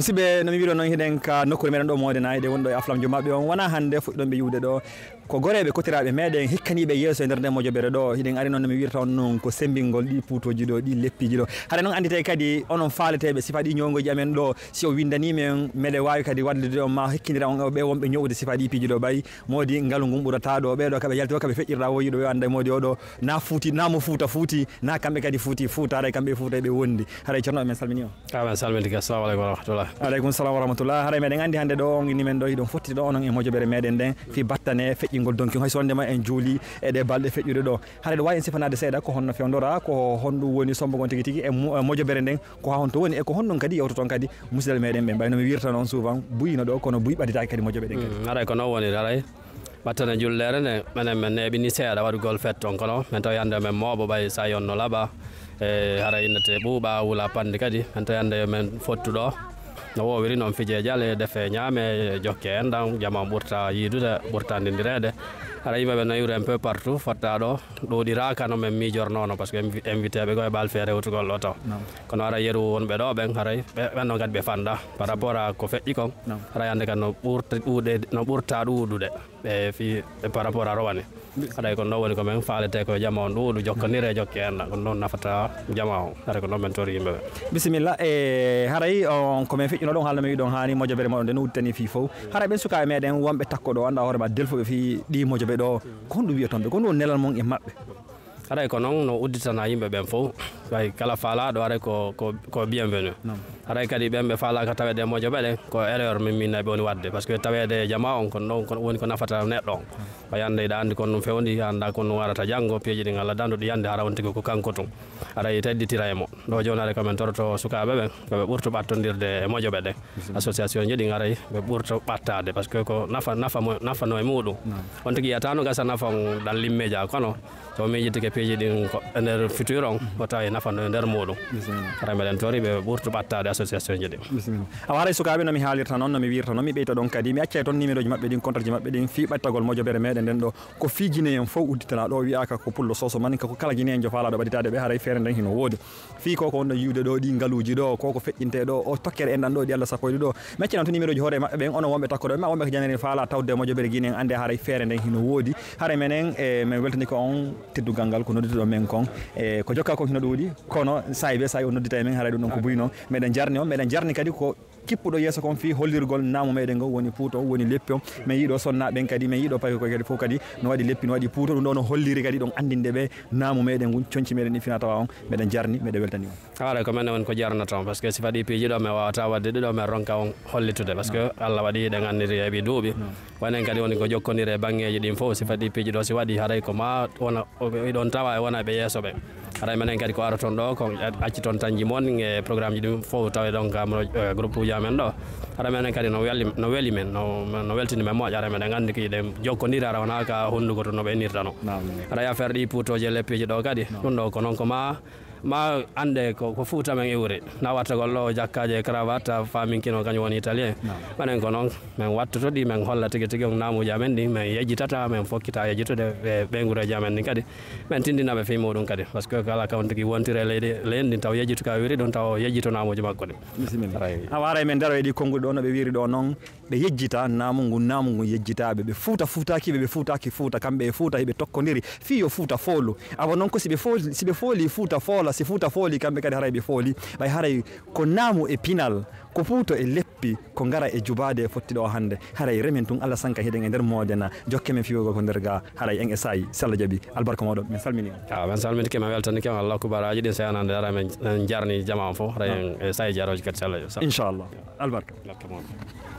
sibe no mi wido non hiden ka nokkure meden do mode naide wondo e aflamjo mabbe on wana hande fuddon be yude do ko gorebe kotiraabe meden hikkanibe yeso e nder de mojobere do hiden ari non no mi wirta on non ko sembingol di putoji do di leppiji do hade non andite kadi onon faletebe sifadi nyongoji amen do si o windani men mede wawi kadi wadde do ma hikkindira on be wonbe nyowde sifadi piji do bay modi ngalu ngum burata do be do kabe yalti kabe fejjirra woyi do ande modi o do na futi na mo futa futi na kambe kadi futi futare kambe futa be wondi hare cerno men salmini o men salmini assalamu alaikum wa rahmatullah alaikum salam wa rahmatullah hare meden andi hande do ngini men do hidon fotti do onon e mojobere meden den fi battane fejjingol donki hay sonde ma en juli e de balde fejjude do hare do wayi en sifanade seeda ko honno fewndora ko hondu woni sombo gon tigi tigi e mojobere den ko ha honto woni e ko honnon kadi yawto ton kadi musidal meden be bayno mi wirta non souvent buyino do kono buy badita kadi mojobe den kadi hare ko no woni dara battane jullere ne men nebi ni seeda wadugol fetton kono men taw yande men mobo bay sa yonno laba e hare inete buuba wula pande kadi men taw yande men fottudo no wowiri noon fije jale defe ñaame jokke en dan jama ɓurta yiidude ɓurtandindirede aɗa yimɓeɓe nayuri un peu partout fotta ɗo ɗoɗiraka no men mijornono par ce que invité ɓe ko e ɓal feere wutugol ɗo taw kono ara yeru wonɓe ɗo ɓen haray ɓenno kadi ɓe fanda par rapport a ko feƴƴi kon haray hande kadi no ɓurta ɗuuɗude ɓe fi par rapport a rowani haɗay ko ɗo woni ko men faalete ko jama on ɗuuɗu jokkodire jokke en ko noon nafata jama o haray ko noon men tori yimɓeɓe bisimilla e haray on komin feƴƴino ɗon haalno mi wiɗon hani mojobere moɗon nden udditani fi fof haray ɓen sukaɓe meɗen wonɓe takko ɗo anda hoorema delfoɓe fi ɗi mojobe ɗo ko honɗum wiyatonɓe ko ɗum nelal mon e maɓɓe haray ko noon no udditana yimɓe ɓen fof way kala faalaɗo haray ko bienvenu haray kadi ɓen ɓe faalaka tawede mojoɓe ɗen ko erreur min naɓe woni wadde par ce que tawede jama on ko ɗon woni ko nafata neɗɗo on o yande iɗa andi kon ɗum fewndi anda kon ɗum warata janggo piiji ɗin Allah danduɗo yande hara wonti ko kanko tun haray tedditira e mo ɗo joni haray komin toroto sukaɓe ɓen koɓe ɓurto ɓattodirde e mojoɓe ɗen association ji ɗin haray ɓe ɓurto ɓattade par ce que ko nafano e muɗum on tigui yiyata no gasa nafa on ɗan limmeja kono so miijitike piiji ɗin e nder futur on o tawi nafano e nder muɗum haray meɗen tori ɓe ɓurto ɓattade association ji ɗin awa haray sukaɓe nomi haalirta noon nomi wirta noon mi ɓeyta ɗon kadi mi accay toon numéro ji mabɓe ɗin contrat ji mabɓe ɗin fi ɓattagol mojobere meɗen nden ɗo ko fiijine en fof udditana ɗo wiyaka ko pullo soso man kako kala guine en jo faalaɗo ɓaɗitade ɓe haray feere nden hino woodi fi koko wonno yiwde ɗo ɗi ngaluji ɗo koko feƴƴinte ɗo o tokkere en ɗan ɗo ɗi Allah sappoyde ɗo mi accay noon to numéro ji hoore mabɓe ɓen onon wonɓe takkoɗo ma wonɓe ko janani faala tawde mojobere guine en ande haray feere nden hino woodi haray menen e min weltani ko on teddugal ngal ko noddituɗo men kon e ko jokka kon hino ɗuuɗi kono sayi be sayi o noddita e men haray ɗum ɗon ko buy noon meɗen jarni on meɗen jarni kadi ko kippuɗo yesso kon fi hollirgol naamu meɗen ngo woni puuto woni leppi o min yiiɗo sonnaɓe ɓen kadi min yiiɗo payi ko kadi fof kadi no waɗi leppi no waɗi puuto ɗum ɗo no holliri kadi ɗon andinde ɓe naamu meɗen ngun coñci meɗen ɗi fina tawa on meɗen jarni meɗen weltani on haray ko men woni ko jarnata on par ce que si waɗi piiji ɗo min wawata wadde ɗiɗo min ronka on hollitude par ce que Allah waɗi ɗen andiri heeɓi duuɓi wonen kadi woni ko jokkodiri e banggueji ɗin fof si waɗi piiji ɗo si waɗi haray ko ma wona ɗon tawa e wona ɓe yesso ɓe haray menen kadi ko ara toon ɗo ko acci toon tanji mon e programme ji ɗum fof tawe ɗon kam groupe uji amen ɗo haray menen kadi no weeli men no weltini men moƴƴa haray meɗen andi ki ɗen jokkodiri ara wona ka hondugo to no ɓe innirta no haray affaire ɗi puutoji e leppiji ɗo kadi ɗum ɗo ko noon ko ma ande ko fuuta men iwri na wattagol ɗo jakkaje cravate faminkino kañum woni italien manen ko noon min wattoto ɗi min holla tigui tigui on namuji amen ɗi min yejjitata min fokkita yejjitude e ɓeygureji amen ɗin kadi min tindinaɓe fi muɗum kadi par ce que kala kawon tigui wontire leydi ɗin taw yejjitu ka wiri ɗum taw yejjito namuji makko ɗi awa haray min daro e ɗi konnguli ɗo no ɓe wiri ɗo noon ɓe yejjita namu ngu yejjitaɓe ɓe fuutakiɓe ɓe fuutaki fuuta kamɓe e fuuta heɓe tokkodiri fi yo fuuta foolu awa noon ko siɓe fooli fuuta foola si fuuta fooli kamɓe kadi haray ɓe fooli ɓay haray ko naamu e pinal ko puuto e leppi ko ngara e jubade e fottiɗo o hannde haray remen tun Allah sanka heɗen e nder modena jokke men fiwogol ko nder ga haray en e sayi si Allah jaaɓi albarka moɗon min salmini on min salminike min weltanike on Allah kubaraji ɗin seyanande ara men jarni jama on fof haray en e sayi jaroji kadi si Allah inchallah albarka moɗon